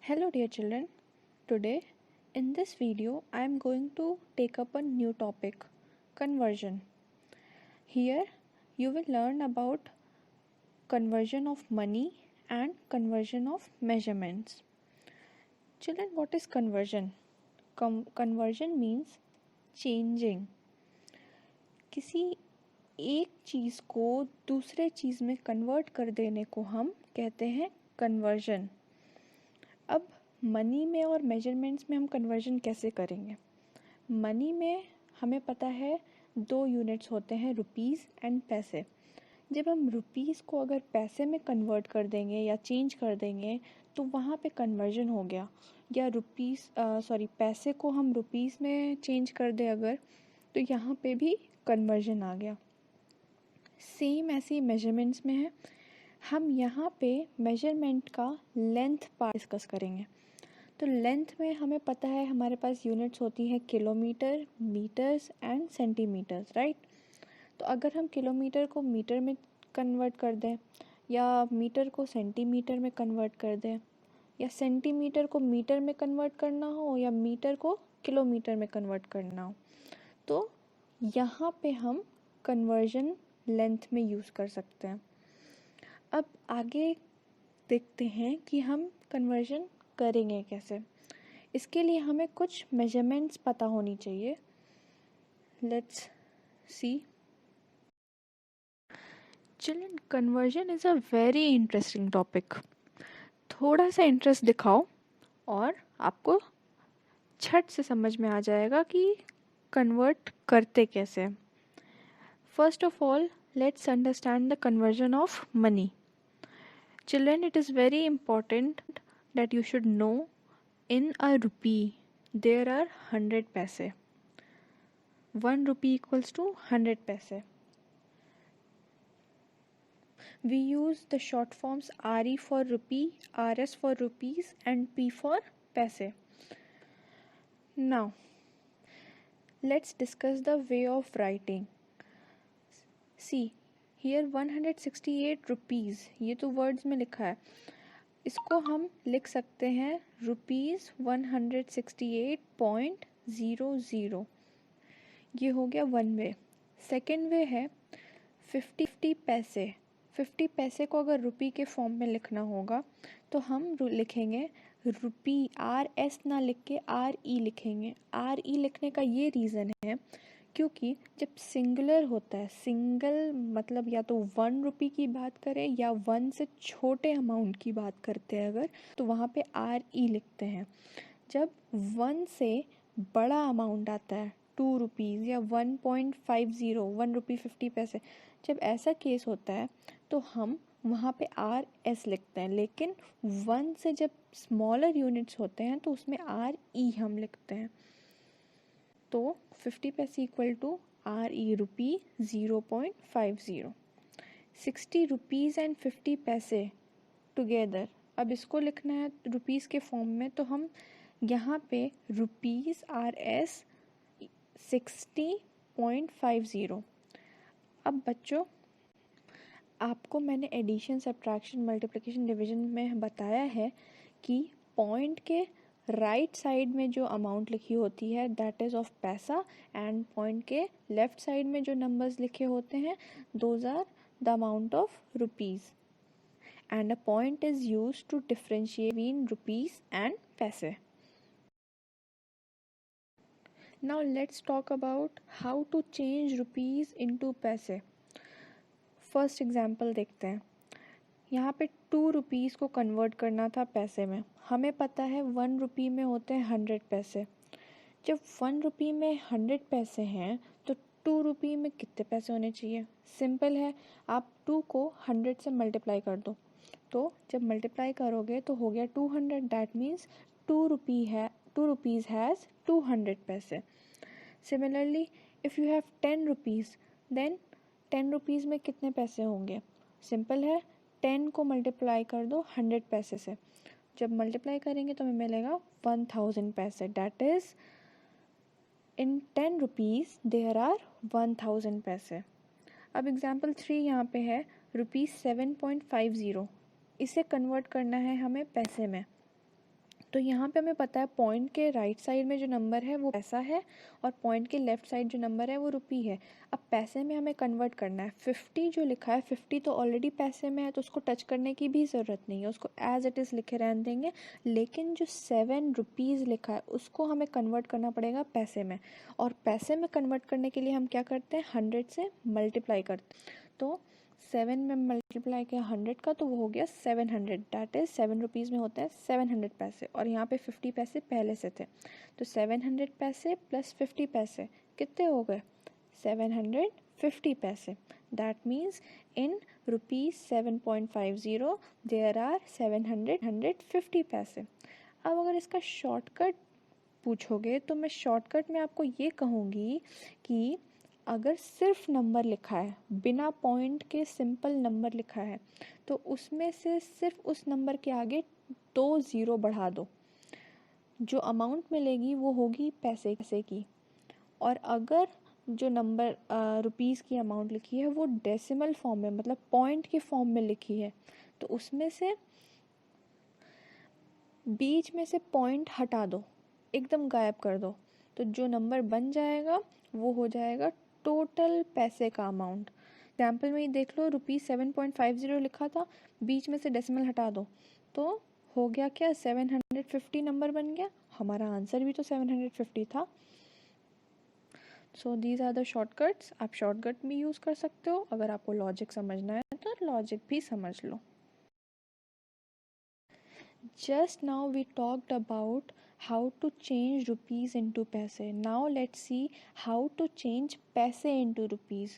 Hello dear children, today in this video I am going to take up a new topic, conversion. Here you will learn about conversion of money and conversion of measurements. Children, what is conversion? Conversion means changing. किसी एक चीज़ को दूसरे चीज़ में convert कर देने को हम कहते हैं कन्वर्जन। अब मनी में और मेजरमेंट्स में हम कन्वर्जन कैसे करेंगे? मनी में हमें पता है 2 यूनिट्स होते हैं, रुपीज़ एंड पैसे। जब हम रुपीज़ को अगर पैसे में कन्वर्ट कर देंगे या चेंज कर देंगे तो वहाँ पे कन्वर्जन हो गया। या पैसे को हम रुपीज़ में चेंज कर दें अगर, तो यहाँ पे भी कन्वर्जन आ गया। सेम ऐसे ही मेजरमेंट्स में है। हम यहाँ पे मेजरमेंट का लेंथ पार्ट डिस्कस करेंगे। तो लेंथ में हमें पता है हमारे पास यूनिट्स होती हैं kilometre, metres and centimetres, right. तो अगर हम किलोमीटर को मीटर में कन्वर्ट कर दें या मीटर को सेंटीमीटर में कन्वर्ट कर दें या सेंटीमीटर को मीटर में कन्वर्ट करना हो या मीटर को किलोमीटर में कन्वर्ट करना हो, तो यहाँ पे हम कन्वर्जन लेंथ में यूज़ कर सकते हैं। अब आगे देखते हैं कि हम कन्वर्जन करेंगे कैसे। इसके लिए हमें कुछ मेजरमेंट्स पता होनी चाहिए। Let's see. Children, conversion is a very interesting topic. थोड़ा सा इंटरेस्ट दिखाओ और आपको झट से समझ में आ जाएगा कि कन्वर्ट करते कैसे। First of all, let's understand the conversion of money. Children, it is very important that you should know in a rupee there are 100 paise. 1 rupee equals to 100 paise. We use the short forms RE for rupee, RS for rupees and P for paise. Now, let's discuss the way of writing. See, here 168 rupees, ये तो words में लिखा है, इसको हम लिख सकते हैं ₹168.00। ये हो गया वन वे। सेकेंड वे है 50 पैसे। 50 पैसे को अगर रुपी के फॉर्म में लिखना होगा तो हम लिखेंगे रुपी, RS ना लिख के RE लिखेंगे। RE लिखने का ये रीज़न है क्योंकि जब सिंगुलर होता है, सिंगल मतलब या तो 1 रुपी की बात करें या 1 से छोटे अमाउंट की बात करते हैं अगर, तो वहाँ पे RE लिखते हैं। जब 1 से बड़ा अमाउंट आता है 2 रुपीज़ या 1.50, 1 रुपी 50 पैसे, जब ऐसा केस होता है तो हम वहाँ पे RS लिखते हैं। लेकिन 1 से जब स्मॉलर यूनिट्स होते हैं तो उसमें RE हम लिखते हैं। तो 50 paise equal to RE rupee 0.50। 60 rupees and 50 paise together. अब इसको लिखना है रुपीज़ के फॉर्म में, तो हम यहाँ पे रुपीज़ RS 60.50। अब बच्चों, आपको मैंने एडिशन, सब्ट्रैक्शन, मल्टीप्लिकेशन, डिवीजन में बताया है कि पॉइंट के राइट साइड में जो अमाउंट लिखी होती है that is of paisa, and point के लेफ्ट साइड में जो नंबर्स लिखे होते हैं those are the amount of rupees, and a point is used to differentiate between rupees and paise. Now let's talk about how to change rupees into पैसे. First example देखते हैं। यहाँ पे 2 रुपीज़ को कन्वर्ट करना था पैसे में। हमें पता है 1 रुपी में होते हैं 100 पैसे। जब 1 रुपी में 100 पैसे हैं तो 2 रुपी में कितने पैसे होने चाहिए? सिंपल है, आप 2 को 100 से मल्टीप्लाई कर दो। तो जब मल्टीप्लाई करोगे तो हो गया 200, that means 2 rupees has 200 paise. Similarly, if you have 10 rupees, then 10 rupees में कितने पैसे होंगे? सिंपल है, 10 को मल्टीप्लाई कर दो 100 पैसे से। जब मल्टीप्लाई करेंगे तो हमें मिलेगा 1000 पैसे। That is in 10 rupees there are 1000 paise. अब एग्जाम्पल 3 यहाँ पे है ₹7.50। इसे कन्वर्ट करना है हमें पैसे में। तो यहाँ पे हमें पता है पॉइंट के राइट साइड में जो नंबर है वो पैसा है और पॉइंट के लेफ्ट साइड जो नंबर है वो रुपी है। अब पैसे में हमें कन्वर्ट करना है। 50 जो लिखा है 50 तो ऑलरेडी पैसे में है तो उसको टच करने की भी ज़रूरत नहीं है, उसको एज इट इज़ लिखे रहने देंगे। लेकिन जो 7 रुपीज़ लिखा है उसको हमें कन्वर्ट करना पड़ेगा पैसे में, और पैसे में कन्वर्ट करने के लिए हम क्या करते हैं 100 से मल्टीप्लाई करते हैं। तो 7 में मल्टीप्लाई किया 100 का तो वो हो गया 700, डैट इज़ 7 रुपीज़ में होता है 700 पैसे, और यहाँ पे 50 पैसे पहले से थे। तो 700 पैसे प्लस 50 पैसे कितने हो गए 750 पैसे। That means in rupees 7.50 there are 750 paise. अब अगर इसका शॉर्टकट पूछोगे तो मैं शॉर्टकट में आपको ये कहूँगी कि अगर सिर्फ नंबर लिखा है, बिना पॉइंट के सिंपल नंबर लिखा है, तो उसमें से सिर्फ उस नंबर के आगे 2 ज़ीरो बढ़ा दो, जो अमाउंट मिलेगी वो होगी पैसे की। और अगर जो नंबर रुपीज़ की अमाउंट लिखी है वो डेसिमल फॉर्म में मतलब पॉइंट के फॉर्म में लिखी है, तो उसमें से बीच में से पॉइंट हटा दो, एकदम गायब कर दो, तो जो नंबर बन जाएगा वो हो जाएगा टोटल पैसे का अमाउंट। एग्जाम्पल में ही देख लो, ₹7.50 लिखा था, बीच में से डेसिमल हटा दो तो हो गया क्या 750 नंबर बन गया। हमारा आंसर भी तो 750 था। So these are the shortcuts. आप शॉर्टकट भी यूज़ कर सकते हो, अगर आपको लॉजिक समझना है तो लॉजिक भी समझ लो। Just now we talked about how to change rupees into paise. Now let's see how to change paise into rupees.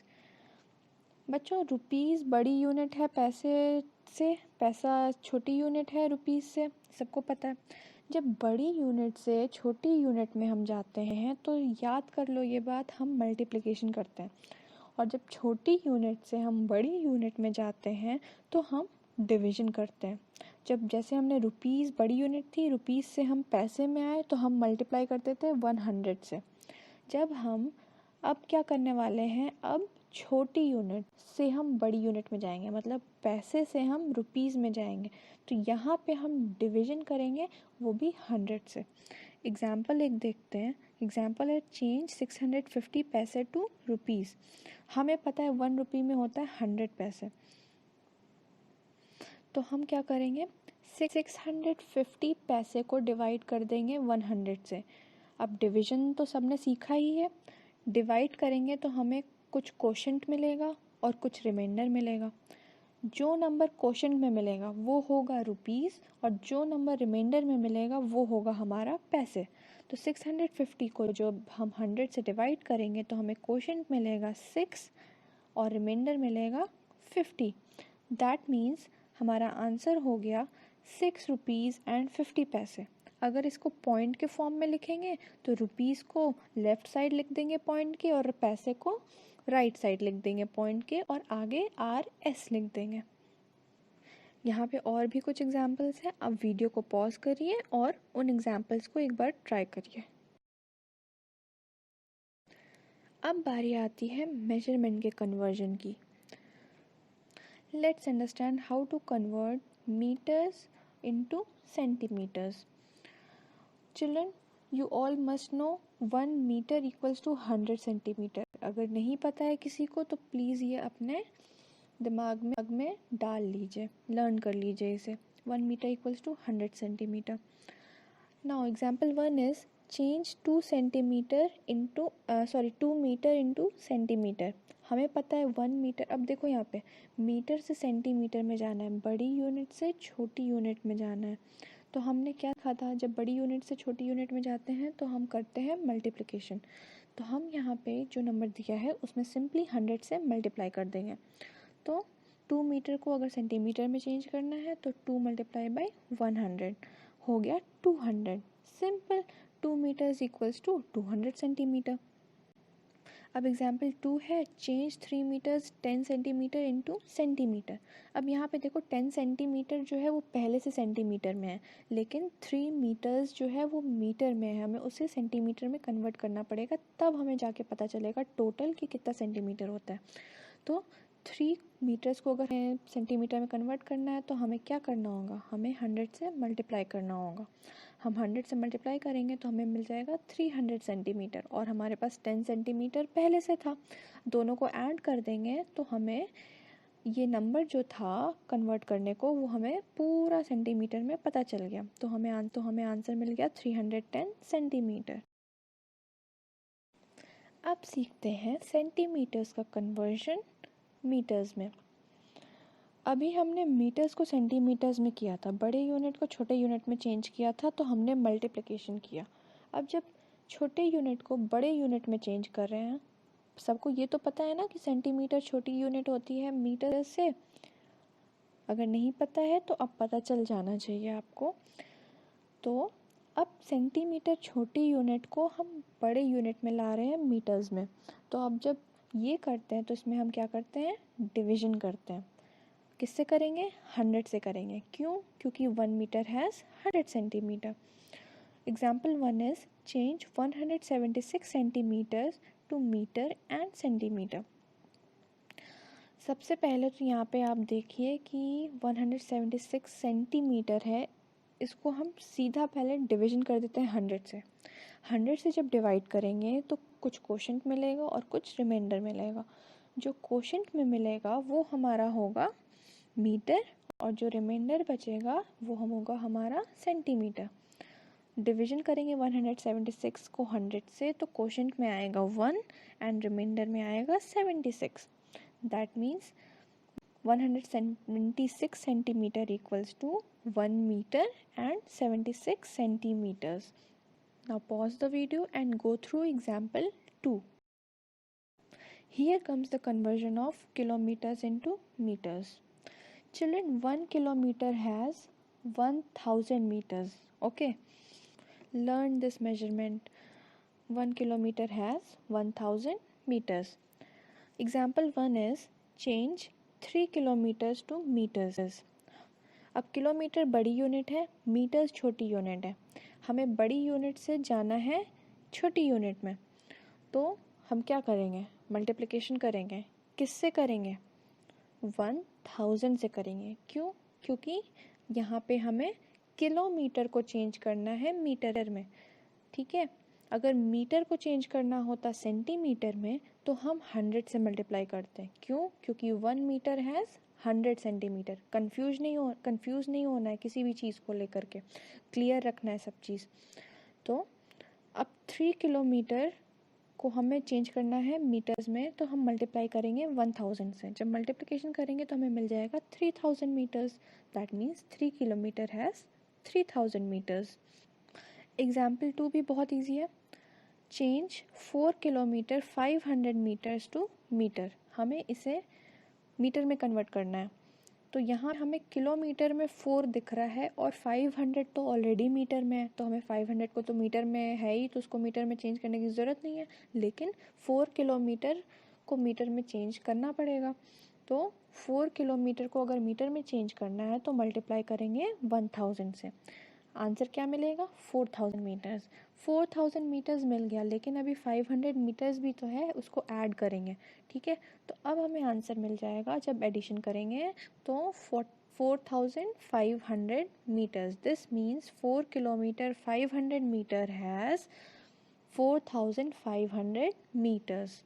बच्चों रुपीज़ बड़ी यूनिट है पैसे से, पैसा छोटी यूनिट है रुपीज़ से, सबको पता है। जब बड़ी यूनिट से छोटी यूनिट में हम जाते हैं तो याद कर लो ये बात, हम मल्टीप्लिकेशन करते हैं, और जब छोटी यूनिट से हम बड़ी यूनिट में जाते हैं तो हम डिवीज़न करते हैं। जब जैसे हमने रुपीज़ बड़ी यूनिट थी, रुपीज़ से हम पैसे में आए तो हम मल्टीप्लाई करते थे 100 से। जब हम अब क्या करने वाले हैं, अब छोटी यूनिट से हम बड़ी यूनिट में जाएंगे, मतलब पैसे से हम रुपीज़ में जाएंगे, तो यहाँ पे हम डिवीज़न करेंगे वो भी 100 से। एग्जाम्पल एक देखते हैं। एग्जाम्पल है चेंज 650 पैसे टू रुपीज़। हमें पता है 1 रुपये में होता है 100 पैसे, तो हम क्या करेंगे 650 पैसे को डिवाइड कर देंगे 100 से। अब डिवीज़न तो सबने सीखा ही है, डिवाइड करेंगे तो हमें कुछ कोशेंट मिलेगा और कुछ रिमाइंडर मिलेगा। जो नंबर कोशेंट में मिलेगा वो होगा रुपीज़, और जो नंबर रिमाइंडर में मिलेगा वो होगा हमारा पैसे। तो 650 को जो हम 100 से डिवाइड करेंगे तो हमें कोशेंट मिलेगा 6 और रिमाइंडर मिलेगा 50। दैट मीन्स हमारा आंसर हो गया 6 रुपीज़ एंड 50 पैसे। अगर इसको पॉइंट के फॉर्म में लिखेंगे तो रुपीज़ को लेफ़्ट साइड लिख देंगे पॉइंट के, और पैसे को राइट साइड लिख देंगे पॉइंट के, और आगे RS लिख देंगे। यहाँ पे और भी कुछ एग्जाम्पल्स हैं, अब वीडियो को पॉज करिए और उन एग्जाम्पल्स को एक बार ट्राई करिए। अब बारी आती है मेजरमेंट के कन्वर्जन की। Let's understand how to convert meters into centimeters. Children, you all must know 1 meter equals to 100 centimeter. अगर नहीं पता है किसी को तो प्लीज़ ये अपने दिमाग में डाल लीजिए, लर्न कर लीजिए इसे। 1 meter equals to 100 centimeter. Now example 1 is change 2 meter into centimeter. हमें पता है 1 मीटर। अब देखो यहाँ पे मीटर से सेंटीमीटर में जाना है, बड़ी यूनिट से छोटी यूनिट में जाना है। तो हमने क्या कहा था, जब बड़ी यूनिट से छोटी यूनिट में जाते हैं तो हम करते हैं मल्टीप्लिकेशन। तो हम यहाँ पे जो नंबर दिया है उसमें सिंपली 100 से मल्टीप्लाई कर देंगे। तो 2 मीटर को अगर सेंटीमीटर में चेंज करना है तो 2 मल्टीप्लाई बाई 100 हो गया 200। Simple, 2 metres equals to 200 centimetre. अब एग्जाम्पल 2 है change 3 metres 10 centimetre into centimetre. अब यहाँ पे देखो 10 सेंटीमीटर जो है वो पहले से सेंटीमीटर में है, लेकिन 3 मीटर्स जो है वो मीटर में है, हमें उसे सेंटीमीटर में कन्वर्ट करना पड़ेगा, तब हमें जाके पता चलेगा टोटल कि कितना सेंटीमीटर होता है। तो 3 मीटर्स को अगर सेंटीमीटर में कन्वर्ट करना है तो हमें क्या करना होगा, हमें 100 से मल्टीप्लाई करना होगा। हम 100 से मल्टीप्लाई करेंगे तो हमें मिल जाएगा 300 सेंटीमीटर, और हमारे पास 10 सेंटीमीटर पहले से था। दोनों को ऐड कर देंगे तो हमें ये नंबर जो था कन्वर्ट करने को, वो हमें पूरा सेंटीमीटर में पता चल गया। तो हमें आंसर मिल गया 310 सेंटीमीटर। अब सीखते हैं सेंटीमीटर्स का कन्वर्जन मीटर्स में। अभी हमने मीटर्स को सेंटीमीटर्स में किया था, बड़े यूनिट को छोटे यूनिट में चेंज किया था, तो हमने मल्टीप्लिकेशन किया। अब जब छोटे यूनिट को बड़े यूनिट में चेंज कर रहे हैं, सबको ये तो पता है ना कि सेंटीमीटर छोटी यूनिट होती है मीटर से। अगर नहीं पता है तो अब पता चल जाना चाहिए आपको। तो अब सेंटीमीटर छोटी यूनिट को हम बड़े यूनिट में ला रहे हैं मीटर्स में। तो अब जब ये करते हैं तो इसमें हम क्या करते हैं, डिवीजन करते हैं। किससे करेंगे, 100 से करेंगे। क्यों, क्योंकि 1 metre has 100 centimetre. Example 1 is change 176 centimetres to metre and centimetre. सबसे पहले तो यहाँ पे आप देखिए कि 176 सेंटीमीटर है, इसको हम सीधा पहले डिवीजन कर देते हैं 100 से। 100 से जब डिवाइड करेंगे तो कुछ कोशेंट मिलेगा और कुछ रिमाइंडर मिलेगा। जो कोशेंट में मिलेगा वो हमारा होगा मीटर, और जो रिमाइंडर बचेगा वो होगा हमारा सेंटीमीटर। डिवीजन करेंगे 176 को 100 से, तो कोशेंट में आएगा 1 एंड रिमाइंडर में आएगा 76। That means 176 centimeter equals to 1 meter and 76 centimeters. Now pause the video and go through example 2. Here comes the conversion of kilometers into meters. Children, 1 kilometer has 1000 meters. Okay, learn this measurement. 1 kilometer has 1000 meters. Example 1 is change 3 kilometers to meters. अब kilometre बड़ी unit है, metres छोटी unit है। हमें बड़ी unit से जाना है छोटी यूनिट में, तो हम क्या करेंगे, मल्टीप्लिकेशन करेंगे। किससे करेंगे, 1000 से करेंगे। क्यों, क्योंकि यहाँ पे हमें किलोमीटर को चेंज करना है मीटर में। ठीक है, अगर मीटर को चेंज करना होता सेंटीमीटर में तो हम 100 से मल्टीप्लाई करते हैं। क्यों, क्योंकि 1 मीटर हैज़ 100 सेंटीमीटर। कंफ्यूज नहीं होना है किसी भी चीज़ को लेकर के, क्लियर रखना है सब चीज़। तो अब 3 किलोमीटर को हमें चेंज करना है मीटर्स में, तो हम मल्टीप्लाई करेंगे 1000 से। जब मल्टीप्लिकेशन करेंगे तो हमें मिल जाएगा 3000 metres. That means 3 kilometre has 3000 metres. Example 2 भी बहुत ईजी है। Change 4 kilometre 500 metres to metre. हमें इसे मीटर में कन्वर्ट करना है। तो यहाँ हमें किलोमीटर में 4 दिख रहा है और 500 तो ऑलरेडी मीटर में है, तो हमें 500 को तो मीटर में है ही, तो उसको मीटर में चेंज करने की ज़रूरत नहीं है। लेकिन 4 किलोमीटर को मीटर में चेंज करना पड़ेगा। तो 4 किलोमीटर को अगर मीटर में चेंज करना है तो मल्टीप्लाई करेंगे 1000 से। आंसर क्या मिलेगा, 4000 मीटर्स। 4000 मीटर्स मिल गया, लेकिन अभी 500 मीटर्स भी तो है, उसको ऐड करेंगे। ठीक है, तो अब हमें आंसर मिल जाएगा जब एडिशन करेंगे तो 4500 meters. This means 4 kilometer 500 meter has 4500 meters.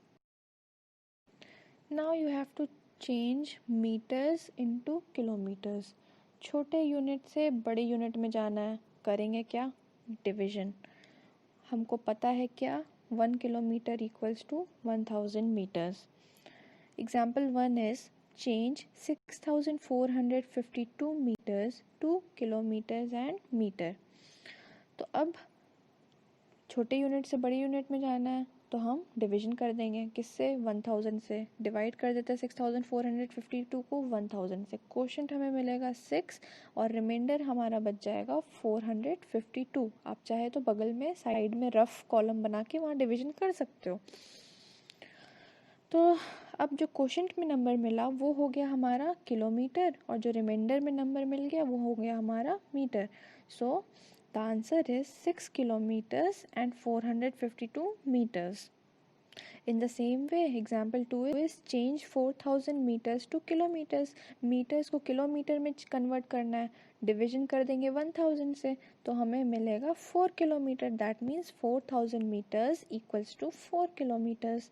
Now you have to change meters into kilometers. छोटे यूनिट से बड़े यूनिट में जाना है, करेंगे क्या, डिवीजन। हमको पता है क्या, 1 kilometre equals to 1000 metres. Example 1 is change 6452 meters to kilometers and meter. तो अब छोटे यूनिट से बड़ी यूनिट में जाना है तो हम डिवीजन कर देंगे। किससे, 1000 से। डिवाइड कर देते हैं 6452 को 1000 से। कोशेंट हमें मिलेगा 6 और रिमाइंडर हमारा बच जाएगा 452। आप चाहे तो बगल में साइड में रफ कॉलम बना के वहाँ डिवीजन कर सकते हो। तो अब जो कोशेंट में नंबर मिला वो हो गया हमारा किलोमीटर, और जो रिमाइंडर में नंबर मिल गया वो हो गया हमारा metre. So the answer is 6 kilometers and 452 meters. In the same way, example 2 is change 4000 meters to kilometers. meters को किलोमीटर में कन्वर्ट करना है, डिविजन कर देंगे 1000 से, तो हमें मिलेगा 4 kilometre. That means 4000 meters equals to 4 kilometers.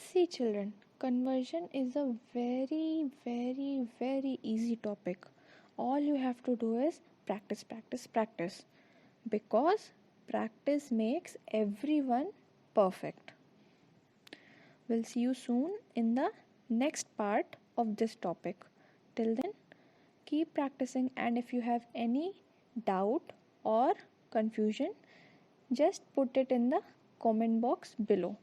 See children, conversion is a very very very easy topic. All you have to do is practice, practice, practice, because practice makes everyone perfect. We'll see you soon in the next part of this topic. Till then, keep practicing, and if you have any doubt or confusion, just put it in the comment box below.